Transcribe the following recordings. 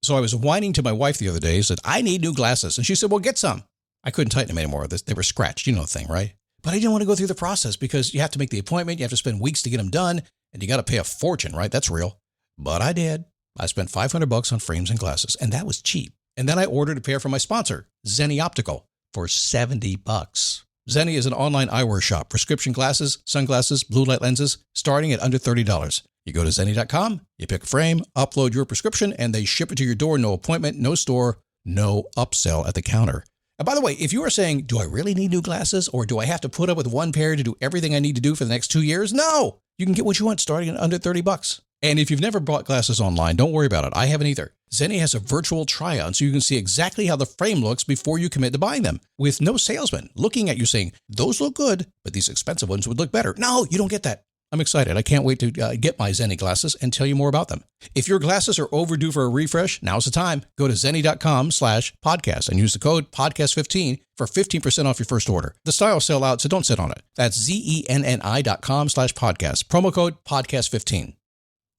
So I was whining to my wife the other day, said, I need new glasses. And she said, well, get some. I couldn't tighten them anymore. They were scratched. You know the thing, right? But I didn't want to go through the process because you have to make the appointment. You have to spend weeks to get them done. And you got to pay a fortune, right? That's real. But I did. I spent $500 on frames and glasses, and that was cheap. And then I ordered a pair from my sponsor, Zenni Optical, for $70. Zenni is an online eyewear shop. Prescription glasses, sunglasses, blue light lenses, starting at under $30. You go to Zenni.com, you pick a frame, upload your prescription, and they ship it to your door. No appointment, no store, no upsell at the counter. And by the way, if you are saying, do I really need new glasses, or do I have to put up with one pair to do everything I need to do for the next 2 years? No! You can get what you want starting at under $30. And if you've never bought glasses online, don't worry about it. I haven't either. Zenni has a virtual try-on, so you can see exactly how the frame looks before you commit to buying them, with no salesman looking at you saying, those look good, but these expensive ones would look better. No, you don't get that. I'm excited. I can't wait to get my Zenni glasses and tell you more about them. If your glasses are overdue for a refresh, now's the time. Go to Zenni.com/podcast and use the code podcast15 for 15% off your first order. The styles sell out, so don't sit on it. That's Zenni.com/podcast. Promo code podcast15.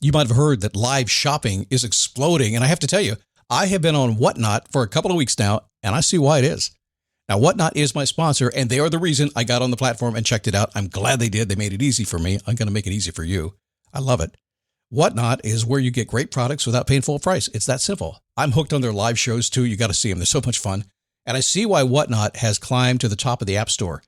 You might have heard that live shopping is exploding, and I have to tell you, I have been on Whatnot for a couple of weeks now, and I see why it is. Now, Whatnot is my sponsor, and they are the reason I got on the platform and checked it out. I'm glad they did. They made it easy for me. I'm going to make it easy for you. I love it. Whatnot is where you get great products without paying full price. It's that simple. I'm hooked on their live shows, too. You got to see them. They're so much fun. And I see why Whatnot has climbed to the top of the App Store.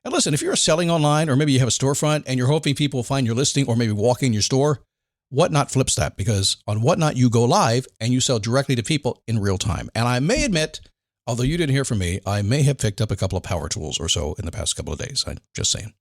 And listen, if you're selling online, or maybe you have a storefront, and you're hoping people will find your listing or maybe walk in your store, Whatnot flips that, because on Whatnot, you go live and you sell directly to people in real time. And I may admit, although you didn't hear from me, I may have picked up a couple of power tools or so in the past couple of days. I'm just saying.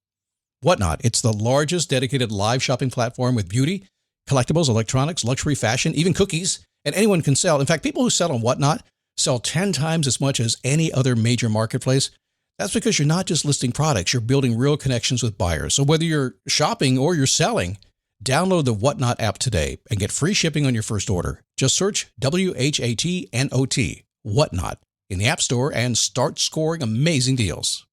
Whatnot, it's the largest dedicated live shopping platform with beauty, collectibles, electronics, luxury, fashion, even cookies, and anyone can sell. In fact, people who sell on Whatnot sell 10 times as much as any other major marketplace. That's because you're not just listing products, you're building real connections with buyers. So whether you're shopping or you're selling, download the Whatnot app today and get free shipping on your first order. Just search WHATNOT, Whatnot, in the App Store and start scoring amazing deals.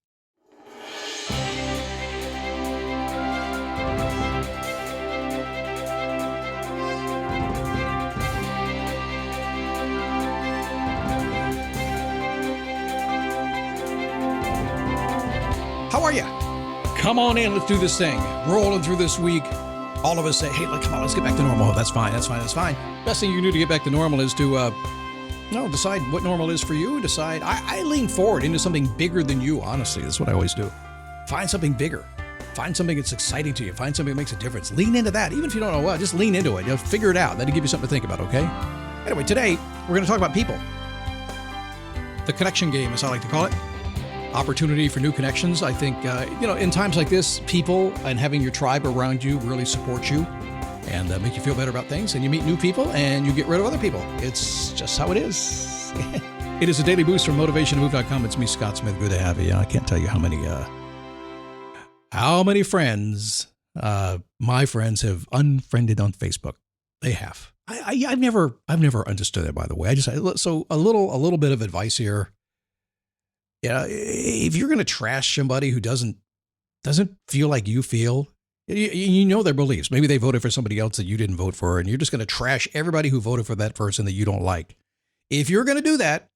How are you? Come on in. Let's do this thing. Rolling through this week. All of us say, hey, come on, let's get back to normal. That's fine. Best thing you can do to get back to normal is to decide what normal is for you. Decide. I lean forward into something bigger than you, honestly. That's what I always do. Find something bigger. Find something that's exciting to you. Find something that makes a difference. Lean into that. Even if you don't know what, just lean into it. You'll figure it out. That'll give you something to think about, okay? Anyway, today, we're going to talk about people. The connection game, as I like to call it. Opportunity for new connections. I think, in times like this, people and having your tribe around you really support you and make you feel better about things. And you meet new people and you get rid of other people. It's just how it is. It is a daily boost from motivationtomove.com. It's me, Scott Smith. Good to have you. I can't tell you how many friends my friends have unfriended on Facebook. They have. I've never understood it, by the way. So a little bit of advice here. Yeah, if you're going to trash somebody who doesn't feel like you feel, you know their beliefs. Maybe they voted for somebody else that you didn't vote for, and you're just going to trash everybody who voted for that person that you don't like. If you're going to do that,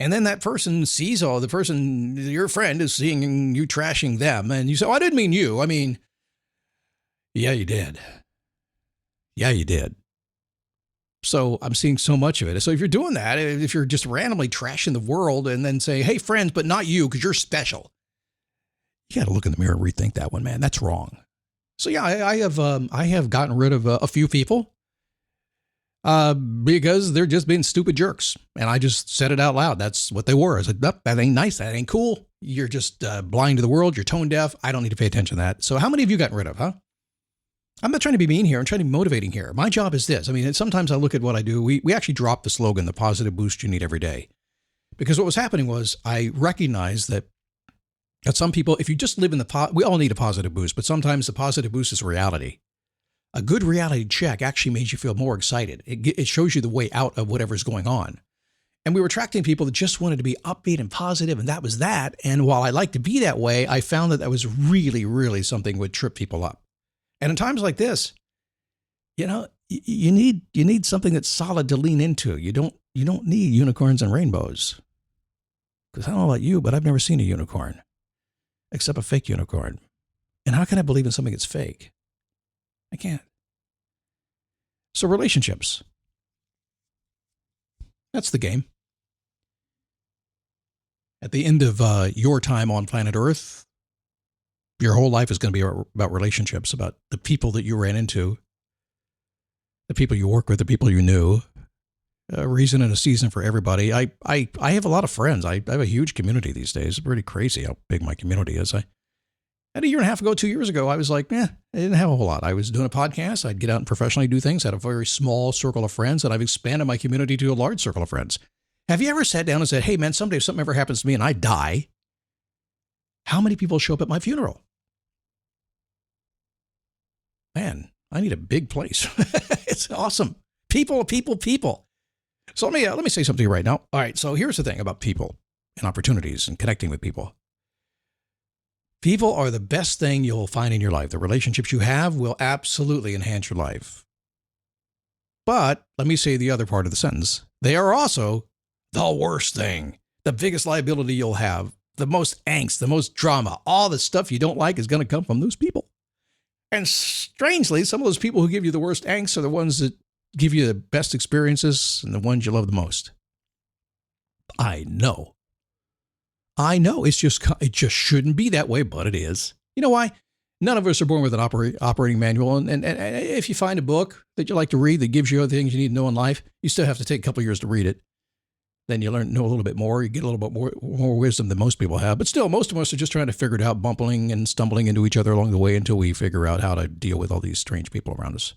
and then that person sees your friend is seeing you trashing them, and you say, oh, I didn't mean you. I mean, yeah, you did. Yeah, you did. So I'm seeing so much of it. So if you're doing that, if you're just randomly trashing the world and then say, hey, friends, but not you because you're special, you got to look in the mirror and rethink that one, man. That's wrong. So yeah, I have gotten rid of a few people because they're just being stupid jerks. And I just said it out loud. That's what they were. I said, that ain't nice. That ain't cool. You're just blind to the world. You're tone deaf. I don't need to pay attention to that. So how many of you gotten rid of, huh? I'm not trying to be mean here. I'm trying to be motivating here. My job is this. I mean, sometimes I look at what I do. We actually dropped the slogan, the positive boost you need every day. Because what was happening was I recognized that some people, if you just live in we all need a positive boost, but sometimes the positive boost is reality. A good reality check actually makes you feel more excited. It shows you the way out of whatever's going on. And we were attracting people that just wanted to be upbeat and positive, and that was that. And while I like to be that way, I found that was really, really something that would trip people up. And in times like this, you need something that's solid to lean into. You don't You don't need unicorns and rainbows. Because I don't know about you, but I've never seen a unicorn, except a fake unicorn. And how can I believe in something that's fake? I can't. So relationships. That's the game. At the end of your time on planet Earth, your whole life is going to be about relationships, about the people that you ran into, the people you work with, the people you knew. A reason and a season for everybody. I have a lot of friends. I have a huge community these days. It's pretty crazy how big my community is. And a year and a half ago, 2 years ago, I was like, I didn't have a whole lot. I was doing a podcast. I'd get out and professionally do things. I had a very small circle of friends, and I've expanded my community to a large circle of friends. Have you ever sat down and said, hey, man, someday if something ever happens to me and I die, how many people show up at my funeral? Man, I need a big place. It's awesome. People. So let me say something to you right now. All right, so here's the thing about people and opportunities and connecting with people. People are the best thing you'll find in your life. The relationships you have will absolutely enhance your life. But let me say the other part of the sentence. They are also the worst thing, the biggest liability you'll have, the most angst, the most drama, all the stuff you don't like is going to come from those people. And strangely, some of those people who give you the worst angst are the ones that give you the best experiences and the ones you love the most. I know. It just shouldn't be that way, but it is. You know why? None of us are born with an operating manual. And if you find a book that you like to read that gives you other things you need to know in life, you still have to take a couple of years to read it. Then you know a little bit more. You get a little bit more wisdom than most people have. But still, most of us are just trying to figure it out, bumbling and stumbling into each other along the way until we figure out how to deal with all these strange people around us.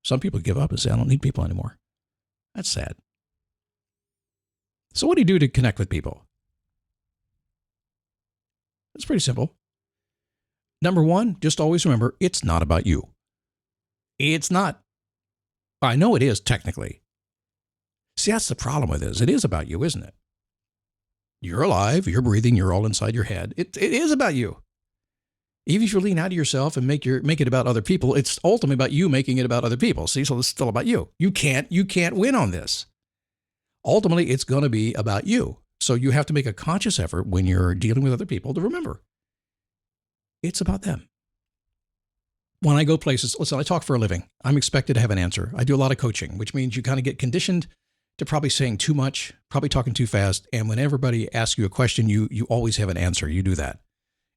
Some people give up and say, I don't need people anymore. That's sad. So what do you do to connect with people? It's pretty simple. Number one, just always remember, it's not about you. It's not. I know it is technically. See, that's the problem with this. It is about you, isn't it? You're alive, you're breathing, you're all inside your head. It is about you. Even if you lean out of yourself and make it about other people, it's ultimately about you making it about other people. See, so it's still about you. You can't win on this. Ultimately, it's going to be about you. So you have to make a conscious effort when you're dealing with other people to remember it's about them. When I go places, listen, I talk for a living. I'm expected to have an answer. I do a lot of coaching, which means you kind of get conditioned to probably saying too much, probably talking too fast. And when everybody asks you a question, you always have an answer. You do that.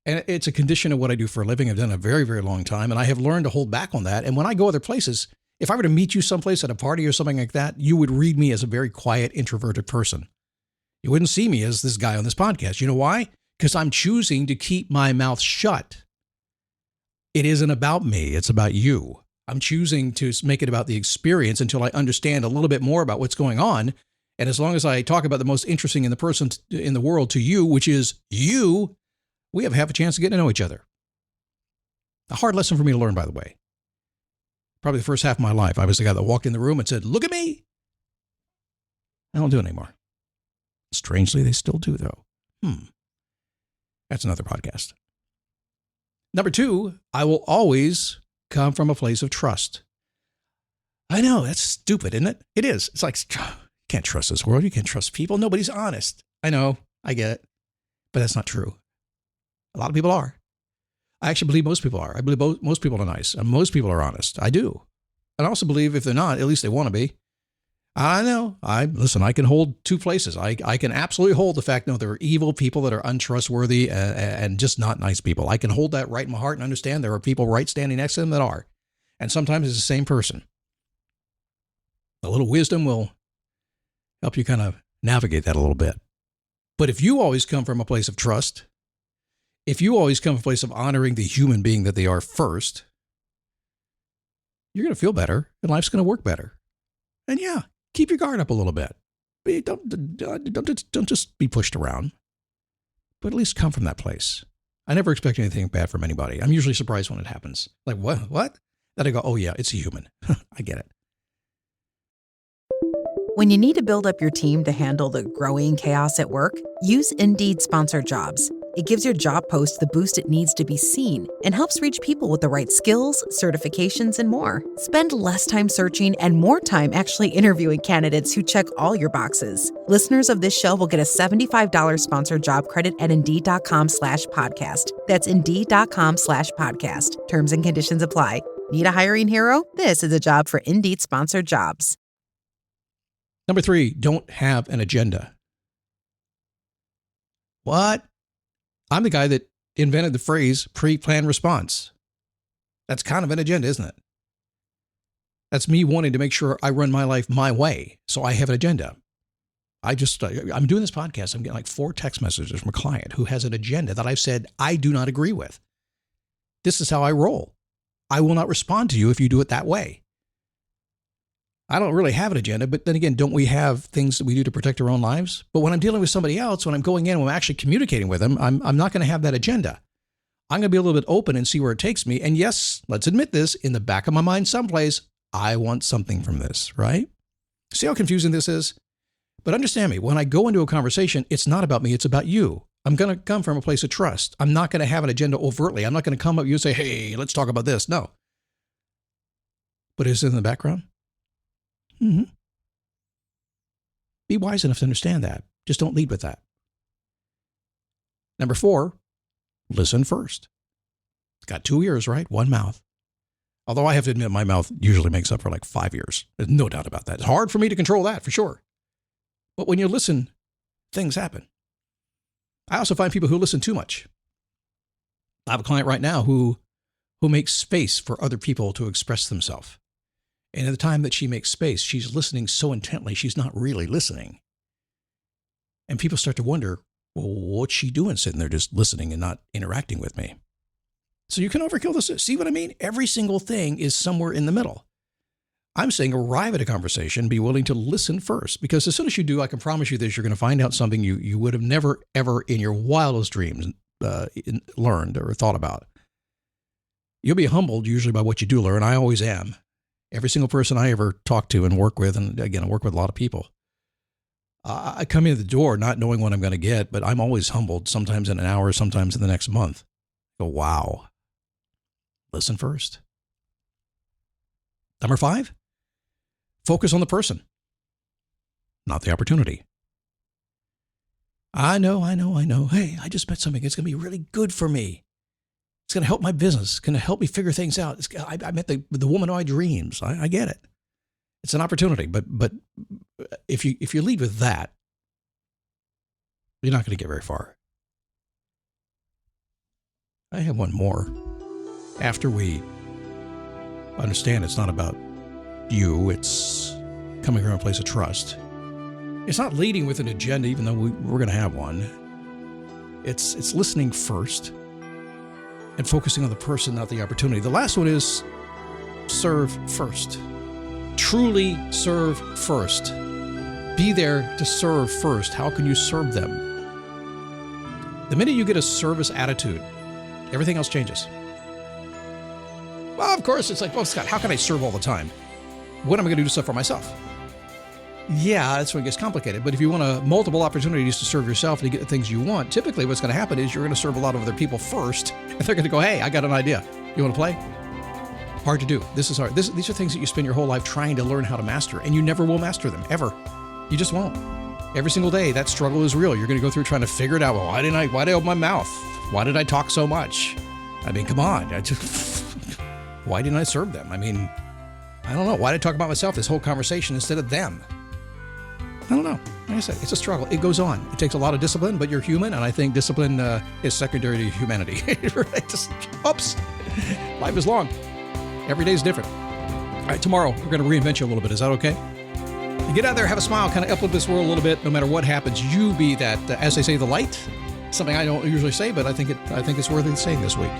And it's a condition of what I do for a living. I've done a very, very long time. And I have learned to hold back on that. And when I go other places, if I were to meet you someplace at a party or something like that, you would read me as a very quiet, introverted person. You wouldn't see me as this guy on this podcast. You know why? Because I'm choosing to keep my mouth shut. It isn't about me. It's about you. I'm choosing to make it about the experience until I understand a little bit more about what's going on. And as long as I talk about the most interesting in the person in the world to you, which is you, we have half a chance to get to know each other. A hard lesson for me to learn, by the way. Probably the first half of my life, I was the guy that walked in the room and said, look at me. I don't do it anymore. Strangely, they still do, though. That's another podcast. Number two, I will always come from a place of trust. I know, that's stupid, isn't it? It is. It's like, you can't trust this world. You can't trust people. Nobody's honest. I know, I get it. But that's not true. A lot of people are. I actually believe most people are. I believe most people are nice, and most people are honest. I do. And I also believe if they're not, at least they want to be. I know. Listen, I can hold two places. I can absolutely hold the fact, no, there are evil people that are untrustworthy and just not nice people. I can hold that right in my heart and understand there are people right standing next to them that are. And sometimes it's the same person. A little wisdom will help you kind of navigate that a little bit. But if you always come from a place of trust, if you always come from a place of honoring the human being that they are first, you're going to feel better and life's going to work better. And yeah, keep your guard up a little bit. Don't just be pushed around, but at least come from that place. I never expect anything bad from anybody. I'm usually surprised when it happens. Like, what? Then I go, oh yeah, it's a human. I get it. When you need to build up your team to handle the growing chaos at work, use Indeed Sponsored Jobs. It gives your job post the boost it needs to be seen and helps reach people with the right skills, certifications, and more. Spend less time searching and more time actually interviewing candidates who check all your boxes. Listeners of this show will get a $75 sponsored job credit at Indeed.com/podcast. That's Indeed.com/podcast. Terms and conditions apply. Need a hiring hero? This is a job for Indeed sponsored jobs. Number 3, don't have an agenda. What? I'm the guy that invented the phrase pre-planned response. That's kind of an agenda, isn't it? That's me wanting to make sure I run my life my way. So I have an agenda. I'm doing this podcast. I'm getting like 4 text messages from a client who has an agenda that I've said I do not agree with. This is how I roll. I will not respond to you if you do it that way. I don't really have an agenda, but then again, don't we have things that we do to protect our own lives? But when I'm dealing with somebody else, when I'm going in, when I'm actually communicating with them, I'm not going to have that agenda. I'm going to be a little bit open and see where it takes me. And yes, let's admit this, in the back of my mind someplace, I want something from this, right? See how confusing this is? But understand me, when I go into a conversation, it's not about me, it's about you. I'm going to come from a place of trust. I'm not going to have an agenda overtly. I'm not going to come up to you and say, hey, let's talk about this. No. But is it in the background? Mm-hmm. Be wise enough to understand that. Just don't lead with that. Number 4, listen first. It's got 2 ears, right? 1 mouth. Although I have to admit, my mouth usually makes up for like 5 ears. There's no doubt about that. It's hard for me to control that, for sure. But when you listen, things happen. I also find people who listen too much. I have a client right now who makes space for other people to express themselves. And at the time that she makes space, she's listening so intently, she's not really listening. And people start to wonder, well, what's she doing sitting there just listening and not interacting with me? So you can overkill this. See what I mean? Every single thing is somewhere in the middle. I'm saying arrive at a conversation, be willing to listen first. Because as soon as you do, I can promise you this, you're going to find out something you would have never, ever in your wildest dreams learned or thought about. You'll be humbled usually by what you do learn. I always am. Every single person I ever talk to and work with, and again, I work with a lot of people, I come in the door not knowing what I'm going to get, but I'm always humbled, sometimes in an hour, sometimes in the next month. I go, wow. Listen first. Number 5, focus on the person, not the opportunity. I know. Hey, I just met something. It's going to be really good for me. It's going to help my business. It's going to help me figure things out. I met the woman of my dreams. I get it. It's an opportunity. But if you lead with that, you're not going to get very far. I have one more. After we understand it's not about you, it's coming from a place of trust. It's not leading with an agenda, even though we're going to have one. It's listening first. And focusing on the person, not the opportunity. The last one is serve first. Truly serve first. Be there to serve first. How can you serve them? The minute you get a service attitude, everything else changes. Well, of course, it's like, well, Scott, how can I serve all the time? When am I going to do stuff for myself? Yeah, that's when it gets complicated. But if you want multiple opportunities to serve yourself and to get the things you want, typically what's going to happen is you're going to serve a lot of other people first. And they're going to go, hey, I got an idea. You want to play? Hard to do. This is hard. These are things that you spend your whole life trying to learn how to master, and you never will master them, ever. You just won't. Every single day, that struggle is real. You're going to go through trying to figure it out. Well, why did I open my mouth? Why did I talk so much? I mean, come on. Why didn't I serve them? I mean, I don't know. Why did I talk about myself this whole conversation instead of them? I don't know. Like I said, it's a struggle. It goes on. It takes a lot of discipline, but you're human, and I think discipline is secondary to humanity. Oops. Life is long. Every day is different. All right, tomorrow, we're going to reinvent you a little bit. Is that okay? You get out there, have a smile, kind of uplift this world a little bit. No matter what happens, you be that, as they say, the light. Something I don't usually say, but I think it's worthy of saying this week.